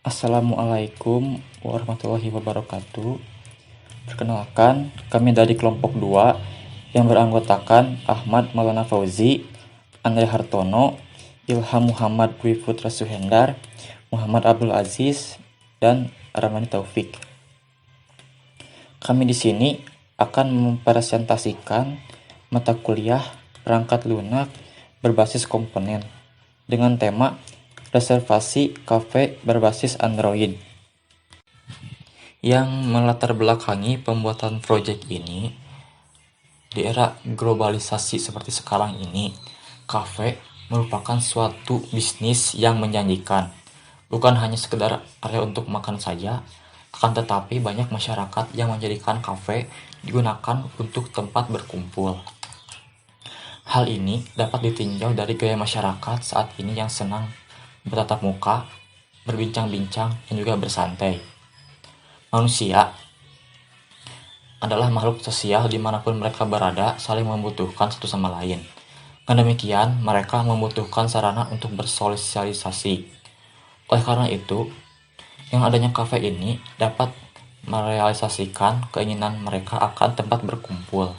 Assalamualaikum warahmatullahi wabarakatuh. Perkenalkan, kami dari kelompok 2 yang beranggotakan Ahmad Maulana Fauzi, Andre Hartono, Ilham Muhammad Dwi Putra Suhendar, Muhammad Abdul Aziz, dan Ramani Taufik. Kami di sini akan mempresentasikan mata kuliah perangkat lunak berbasis komponen dengan tema reservasi kafe berbasis Android. Yang melatar belakangi pembuatan proyek ini, di era globalisasi seperti sekarang ini, kafe merupakan suatu bisnis yang menjanjikan. Bukan hanya sekedar area untuk makan saja, akan tetapi banyak masyarakat yang menjadikan kafe digunakan untuk tempat berkumpul. Hal ini dapat ditinjau dari gaya masyarakat saat ini yang senang bertatap muka, berbincang-bincang, dan juga bersantai. Manusia adalah makhluk sosial dimanapun mereka berada, saling membutuhkan satu sama lain. Dengan demikian, mereka membutuhkan sarana untuk bersosialisasi. Oleh karena itu, yang adanya kafe ini dapat merealisasikan keinginan mereka akan tempat berkumpul.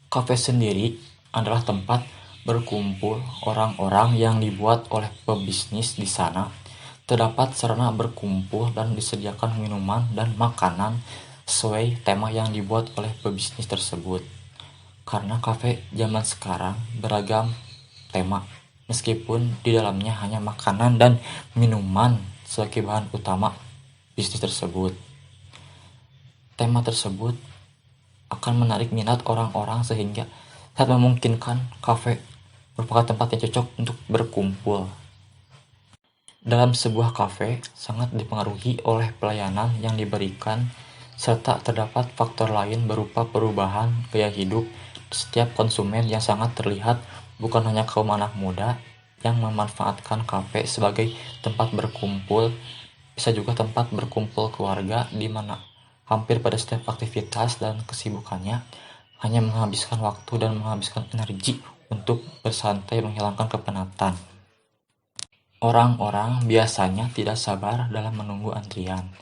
Kafe sendiri adalah tempat berkumpul orang-orang yang dibuat oleh pebisnis di sana. Terdapat sarana berkumpul dan disediakan minuman dan makanan sesuai tema yang dibuat oleh pebisnis tersebut. Karena kafe zaman sekarang beragam tema, meskipun di dalamnya hanya makanan dan minuman sebagai bahan utama bisnis tersebut. Tema tersebut akan menarik minat orang-orang sehingga sangat memungkinkan kafe merupakan tempat yang cocok untuk berkumpul. Dalam sebuah kafe sangat dipengaruhi oleh pelayanan yang diberikan serta terdapat faktor lain berupa perubahan gaya hidup setiap konsumen yang sangat terlihat bukan hanya kaum anak muda yang memanfaatkan kafe sebagai tempat berkumpul, bisa juga tempat berkumpul keluarga di mana hampir pada setiap aktivitas dan kesibukannya hanya menghabiskan waktu dan menghabiskan energi untuk bersantai menghilangkan kepenatan. Orang-orang biasanya tidak sabar dalam menunggu antrian,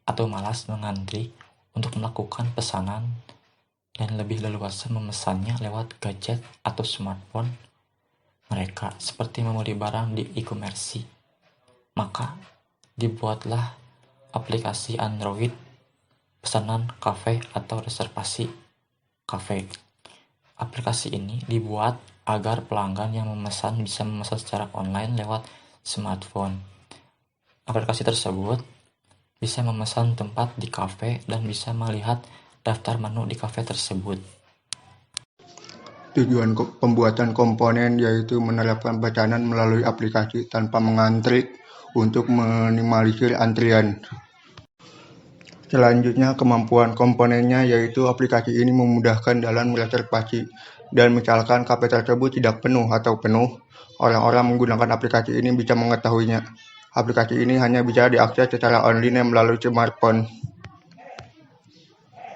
atau malas mengantri untuk melakukan pesanan dan lebih leluasa memesannya lewat gadget atau smartphone mereka, seperti membeli barang di e-commerce. Maka, dibuatlah aplikasi Android pesanan kafe atau reservasi kafe. Aplikasi ini dibuat agar pelanggan yang memesan bisa memesan secara online lewat smartphone. Aplikasi tersebut bisa memesan tempat di kafe dan bisa melihat daftar menu di kafe tersebut. Tujuan pembuatan komponen yaitu menerapkan pesanan melalui aplikasi tanpa mengantri untuk meminimalisir antrian. Selanjutnya, kemampuan komponennya yaitu aplikasi ini memudahkan dalam reservasi, dan misalkan kafe tersebut tidak penuh atau penuh, orang-orang menggunakan aplikasi ini bisa mengetahuinya. Aplikasi ini hanya bisa diakses secara online melalui smartphone.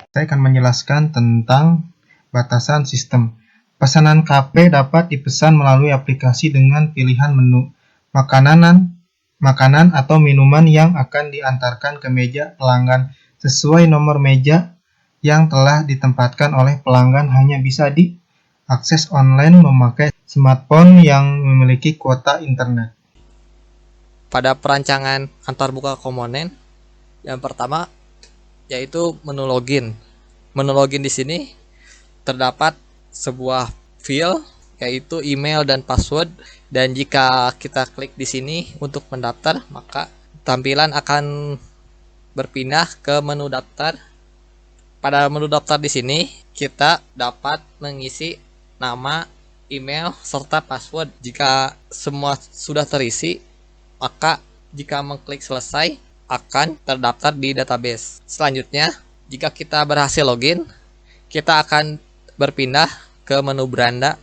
Saya akan menjelaskan tentang batasan sistem. Pesanan kafe dapat dipesan melalui aplikasi dengan pilihan menu, makanan atau minuman yang akan diantarkan ke meja pelanggan sesuai nomor meja yang telah ditempatkan oleh pelanggan hanya bisa diakses online memakai smartphone yang memiliki kuota internet. Pada perancangan antar buka komponen, yang pertama yaitu menu login. Menu login di sini terdapat sebuah file yaitu email dan password, dan jika kita klik di sini untuk mendaftar, maka tampilan akan berpindah ke menu daftar. Pada menu daftar di sini kita dapat mengisi nama, email, serta password. Jika semua sudah terisi, maka jika mengklik selesai akan terdaftar di database. Selanjutnya, jika kita berhasil login, kita akan berpindah ke menu beranda.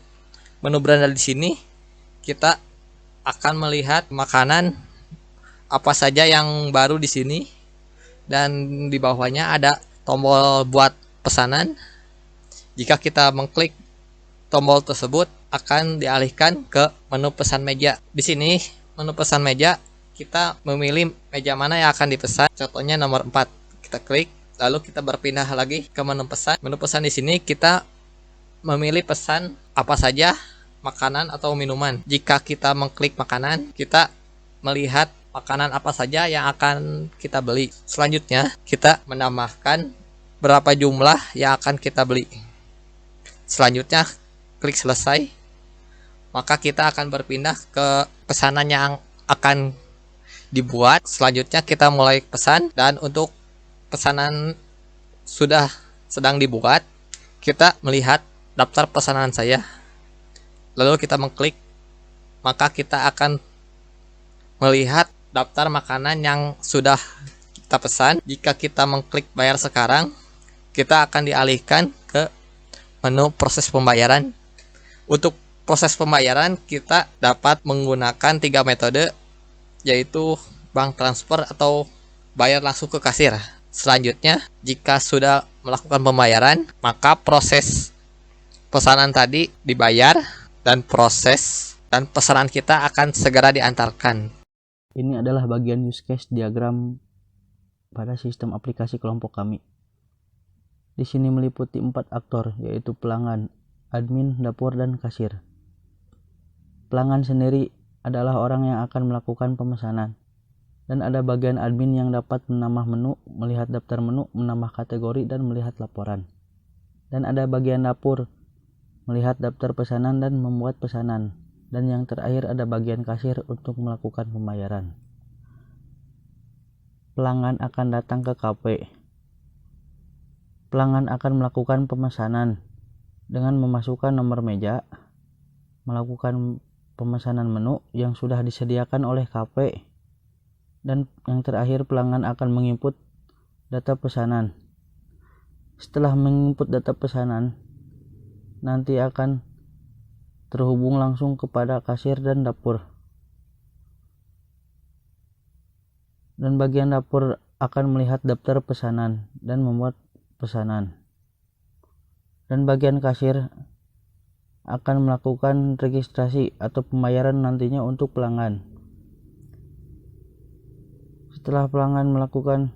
Menu beranda di sini kita akan melihat makanan apa saja yang baru di sini, dan di bawahnya ada tombol buat pesanan. Jika kita mengklik tombol tersebut, akan dialihkan ke menu pesan meja. Di sini menu pesan meja kita memilih meja mana yang akan dipesan. Contohnya nomor 4. Kita klik, lalu kita berpindah lagi ke menu pesan. Menu pesan di sini kita memilih pesan apa saja, makanan atau minuman. Jika kita mengklik makanan, kita melihat makanan apa saja yang akan kita beli. Selanjutnya, kita menambahkan berapa jumlah yang akan kita beli. Selanjutnya, klik selesai. Maka kita akan berpindah ke pesanan yang akan dibuat. Selanjutnya kita mulai pesan, dan untuk pesanan sudah sedang dibuat, kita melihat daftar pesanan saya. Lalu kita mengklik, maka kita akan melihat daftar makanan yang sudah kita pesan. Jika kita mengklik bayar sekarang, kita akan dialihkan ke menu proses pembayaran. Untuk proses pembayaran kita dapat menggunakan 3 metode, yaitu bank transfer atau bayar langsung ke kasir. Selanjutnya, jika sudah melakukan pembayaran, maka proses pesanan tadi dibayar dan pesanan kita akan segera diantarkan. Ini adalah bagian use case diagram pada sistem aplikasi kelompok kami. Di sini meliputi 4 aktor, yaitu pelanggan, admin, dapur, dan kasir. Pelanggan sendiri adalah orang yang akan melakukan pemesanan. Dan ada bagian admin yang dapat menambah menu, melihat daftar menu, menambah kategori, dan melihat laporan. Dan ada bagian dapur, melihat daftar pesanan dan membuat pesanan. Dan yang terakhir ada bagian kasir untuk melakukan pembayaran. Pelanggan akan datang ke kafe. Pelanggan akan melakukan pemesanan dengan memasukkan nomor meja, melakukan pemesanan menu yang sudah disediakan oleh kafe, dan yang terakhir pelanggan akan menginput data pesanan. Setelah menginput data pesanan, nanti akan terhubung langsung kepada kasir dan dapur. Dan bagian dapur akan melihat daftar pesanan dan membuat pesanan. Dan bagian kasir akan melakukan registrasi atau pembayaran nantinya untuk pelanggan. Setelah pelanggan melakukan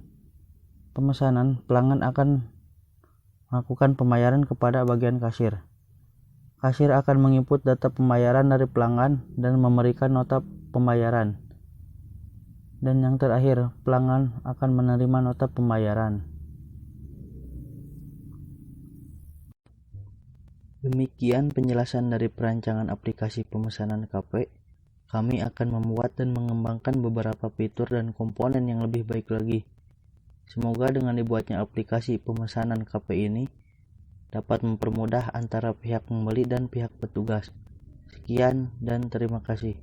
pemesanan, pelanggan akan melakukan pembayaran kepada bagian kasir. Kasir akan menginput data pembayaran dari pelanggan dan memberikan nota pembayaran. Dan yang terakhir, pelanggan akan menerima nota pembayaran. Demikian penjelasan dari perancangan aplikasi pemesanan KP. Kami akan membuat dan mengembangkan beberapa fitur dan komponen yang lebih baik lagi. Semoga dengan dibuatnya aplikasi pemesanan KP ini dapat mempermudah antara pihak pembeli dan pihak petugas. Sekian dan terima kasih.